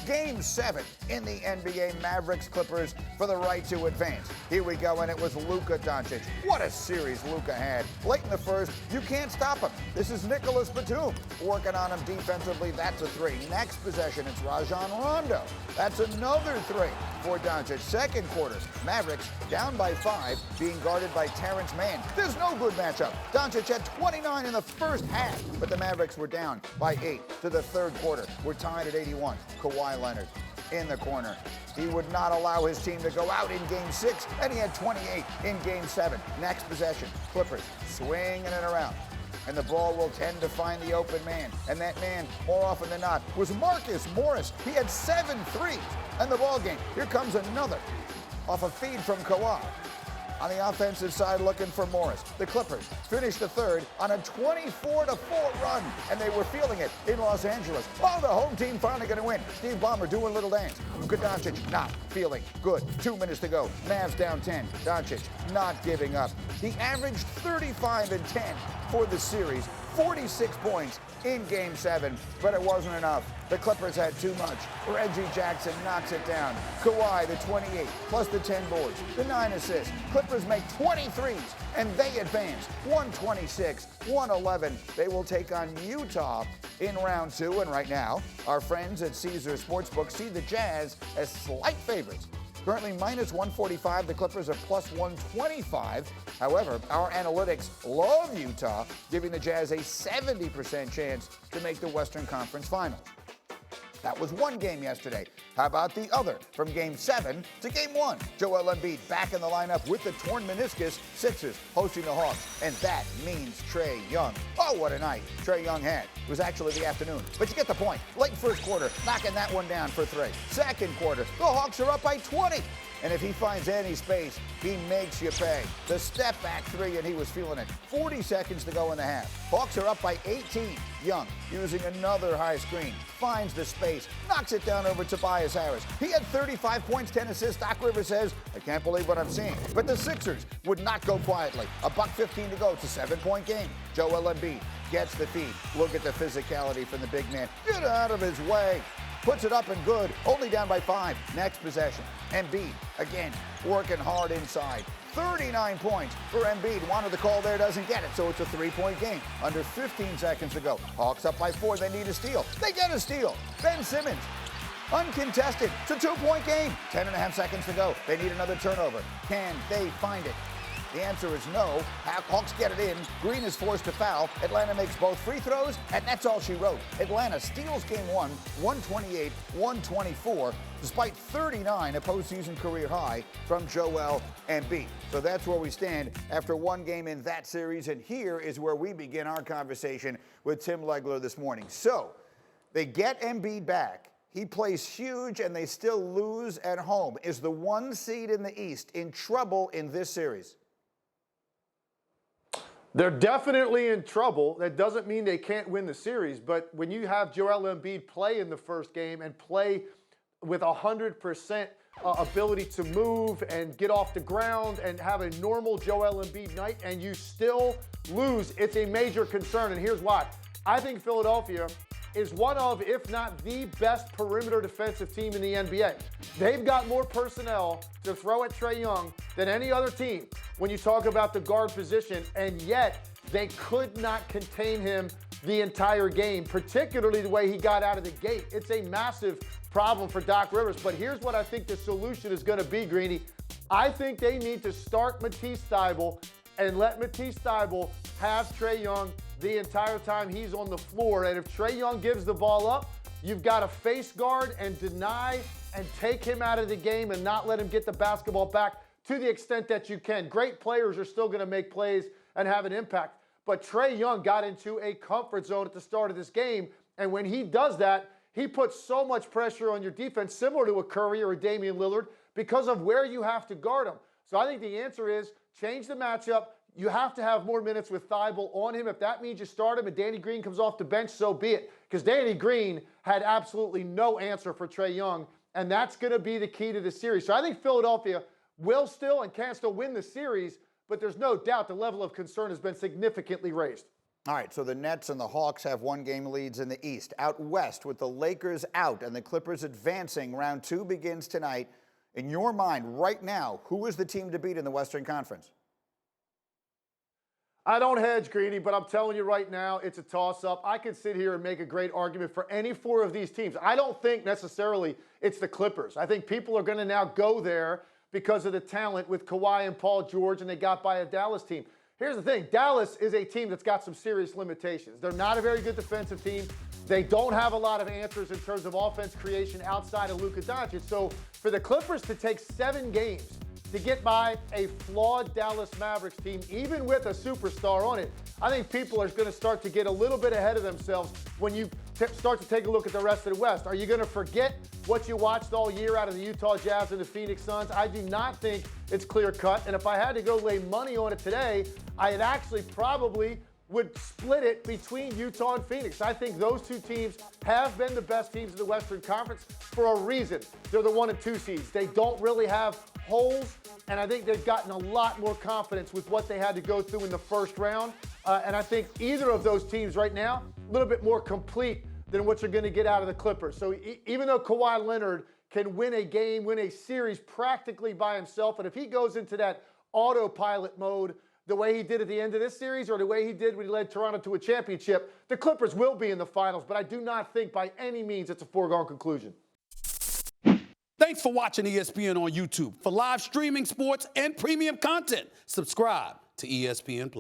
Game 7 in the NBA, Mavericks Clippers for the right to advance. Here we go, and it was Luka Doncic. What a series Luka had. Late in the first, you can't stop him. This is Nicholas Batum working on him defensively. That's a three. Next possession, it's Rajon Rondo. That's another three for Doncic. Second quarter, Mavericks down by 5, being guarded by Terrence Mann. There's no good matchup. Doncic had 29 in the first half, but the Mavericks were down by 8 to the third quarter. We're tied at 81. Kawhi Leonard in the corner. He would not allow his team to go out in Game 6, and he had 28 in Game 7. Next possession, Clippers swinging it around, and the ball will tend to find the open man, and that man, more often than not, was Marcus Morris. He had 7 threes in the ball game. Here comes another off a feed from Kawhi. On the offensive side, looking for Morris. The Clippers finished the third on a 24-4 run, and they were feeling it in Los Angeles. Oh, the home team finally going to win. Steve Ballmer doing a little dance. Luka Doncic not feeling good. 2 minutes to go. Mavs down 10. Doncic not giving up. He averaged 35 and 10 for the series. 46 points in Game 7, but it wasn't enough. The Clippers had too much. Reggie Jackson knocks it down. Kawhi, the 28, plus the 10 boards, the 9 assists. Clippers make 23s, and they advance 126-111. They will take on Utah in round 2, and right now, our friends at Caesars Sportsbook see the Jazz as slight favorites. Currently minus 145, the Clippers are plus 125. However, our analytics love Utah, giving the Jazz a 70% chance to make the Western Conference Finals. That was one game yesterday. How about the other? From Game 7 to Game 1. Joel Embiid back in the lineup with the torn meniscus. Sixers hosting the Hawks, and that means Trae Young. Oh, what a night Trae Young had. It was actually the afternoon, but you get the point. Late first quarter, knocking that one down for 3. Second quarter, the Hawks are up by 20. And if he finds any space, he makes you pay. The step back 3, and he was feeling it. 40 seconds to go in the half. Hawks are up by 18. Young, using another high screen, finds the space, knocks it down over Tobias Harris. He had 35 points, 10 assists. Doc Rivers says, I can't believe what I'm seeing. But the Sixers would not go quietly. $1:15 to go. It's a 7-point game. Joel Embiid gets the feed. Look at the physicality from the big man. Get out of his way. Puts it up and good, only down by 5. Next possession, Embiid, again, working hard inside. 39 points for Embiid. Wanted the call there, doesn't get it, so it's a 3-point game. Under 15 seconds to go. Hawks up by 4, they need a steal. They get a steal. Ben Simmons, uncontested. It's a 2-point game. 10.5 seconds to go. They need another turnover. Can they find it? The answer is no. Hawks get it in. Green is forced to foul. Atlanta makes both free throws, and that's all she wrote. Atlanta steals Game 1, 128-124, despite 39, a postseason career high from Joel Embiid. So that's where we stand after one game in that series, and here is where we begin our conversation with Tim Legler this morning. So they get Embiid back. He plays huge, and they still lose at home. Is the 1 seed in the East in trouble in this series? They're definitely in trouble. That doesn't mean they can't win the series, but when you have Joel Embiid play in the first game and play with 100% ability to move and get off the ground and have a normal Joel Embiid night, and you still lose, it's a major concern, and here's why. I think Philadelphia is one of, if not the best perimeter defensive team in the NBA. They've got more personnel to throw at Trae Young than any other team when you talk about the guard position, and yet they could not contain him the entire game, particularly the way he got out of the gate. It's a massive problem for Doc Rivers, but here's what I think the solution is going to be, Greeny. I think they need to start Matisse Thybulle and let Matisse Thybulle have Trae Young the entire time he's on the floor. And if Trae Young gives the ball up, you've got to face guard and deny and take him out of the game and not let him get the basketball back to the extent that you can. Great players are still going to make plays and have an impact. But Trae Young got into a comfort zone at the start of this game, and when he does that, he puts so much pressure on your defense, similar to a Curry or a Damian Lillard, because of where you have to guard him. So I think the answer is change the matchup. You have to have more minutes with Thybulle on him. If that means you start him and Danny Green comes off the bench, so be it. Because Danny Green had absolutely no answer for Trae Young, and that's going to be the key to the series. So I think Philadelphia will still and can still win the series, but there's no doubt the level of concern has been significantly raised. All right, so the Nets and the Hawks have one-game leads in the East. Out west, with the Lakers out and the Clippers advancing, round 2 begins tonight. In your mind, right now, who is the team to beat in the Western Conference? I don't hedge, Greeny, but I'm telling you right now, it's a toss-up. I could sit here and make a great argument for any 4 of these teams. I don't think necessarily it's the Clippers. I think people are going to now go there because of the talent with Kawhi and Paul George, and they got by a Dallas team. Here's the thing. Dallas is a team that's got some serious limitations. They're not a very good defensive team. They don't have a lot of answers in terms of offense creation outside of Luka Doncic. So for the Clippers to take 7 games to get by a flawed Dallas Mavericks team, even with a superstar on it, I think people are going to start to get a little bit ahead of themselves when you start to take a look at the rest of the West. Are you going to forget what you watched all year out of the Utah Jazz and the Phoenix Suns? I do not think it's clear-cut. And if I had to go lay money on it today, I actually probably would split it between Utah and Phoenix. I think those 2 teams have been the best teams in the Western Conference for a reason. They're the 1 and 2 seeds. They don't really have holes, and I think they've gotten a lot more confidence with what they had to go through in the first round. And I think either of those teams right now, a little bit more complete than what you're going to get out of the Clippers. So even though Kawhi Leonard can win a game, win a series practically by himself, and if he goes into that autopilot mode the way he did at the end of this series or the way he did when he led Toronto to a championship, the Clippers will be in the finals. But I do not think by any means it's a foregone conclusion. Thanks for watching ESPN on YouTube. For live streaming sports and premium content, subscribe to ESPN+.